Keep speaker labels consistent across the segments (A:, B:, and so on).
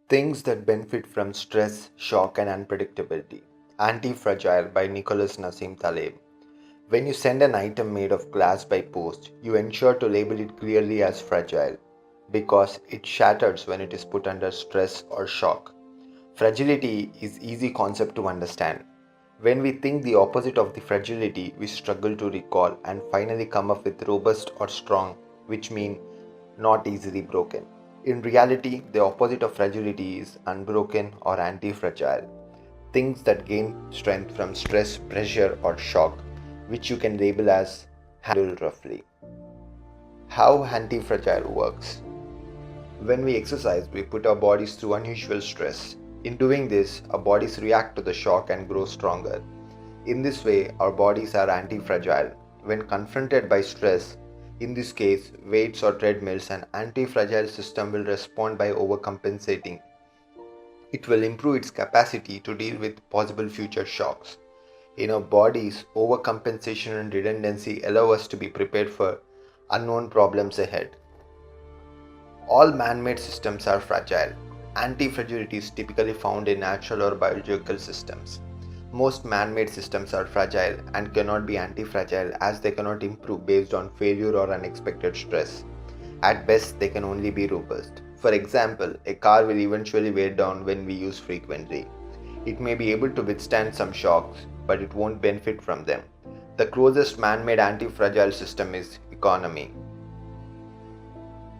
A: Things that benefit from stress, shock, and unpredictability. Anti-Fragile by Nassim Taleb. When you send an item made of glass by post, you ensure to label it clearly as fragile because it shatters when it is put under stress or shock. Fragility is easy concept to understand. When we think the opposite of the fragility, we struggle to recall and finally come up with robust or strong, which mean not easily broken. In reality, the opposite of fragility is unbroken or anti-fragile. Things that gain strength from stress, pressure, or shock, which you can label as handle roughly. How anti-fragile works. When we exercise, we put our bodies through unusual stress. In doing this, our bodies react to the shock and grow stronger. In this way, our bodies are anti-fragile. When confronted by stress, in this case, weights or treadmills, an anti-fragile system will respond by overcompensating. It will improve its capacity to deal with possible future shocks. In our bodies, overcompensation and redundancy allow us to be prepared for unknown problems ahead. All man-made systems are fragile. Anti-fragility is typically found in natural or biological systems. Most man-made systems are fragile and cannot be anti-fragile as they cannot improve based on failure or unexpected stress. At best, they can only be robust. For example, a car will eventually wear down when we use frequently. It may be able to withstand some shocks, but it won't benefit from them. The closest man-made anti-fragile system is economy.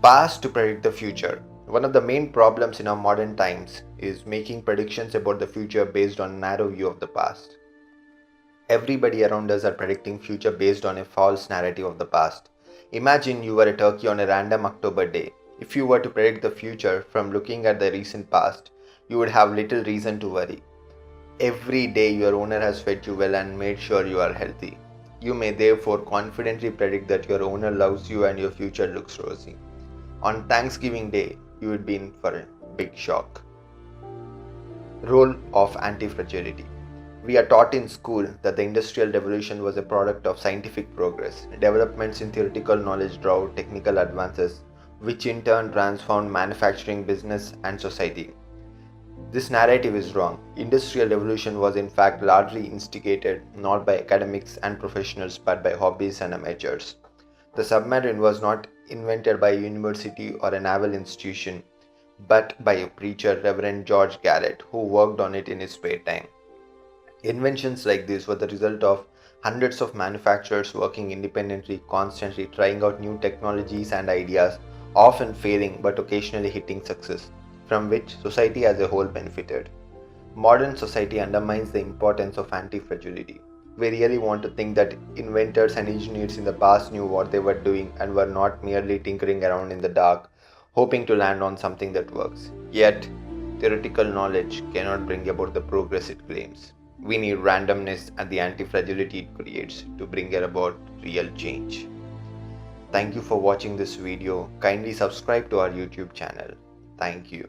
A: Past to predict the future. One of the main problems in our modern times is making predictions about the future based on a narrow view of the past. Everybody around us are predicting future based on a false narrative of the past. Imagine you were a turkey on a random October day. If you were to predict the future from looking at the recent past, you would have little reason to worry. Every day your owner has fed you well and made sure you are healthy. You may therefore confidently predict that your owner loves you and your future looks rosy. On Thanksgiving Day, you would be in for a big shock. Role of anti-fragility. We are taught in school that the Industrial Revolution was a product of scientific progress. Developments in theoretical knowledge drove technical advances, which in turn transformed manufacturing, business, and society. This narrative is wrong. Industrial Revolution was in fact largely instigated not by academics and professionals but by hobbyists and amateurs. The submarine was not invented by a university or a naval institution, but by a preacher, Reverend George Garrett, who worked on it in his spare time. Inventions like this were the result of hundreds of manufacturers working independently, constantly trying out new technologies and ideas, often failing but occasionally hitting success, from which society as a whole benefited. Modern society undermines the importance of anti-fragility. We really want to think that inventors and engineers in the past knew what they were doing and were not merely tinkering around in the dark, hoping to land on something that works. Yet, theoretical knowledge cannot bring about the progress it claims. We need randomness and the anti-fragility it creates to bring about real change. Thank you for watching this video. Kindly subscribe to our YouTube channel. Thank you.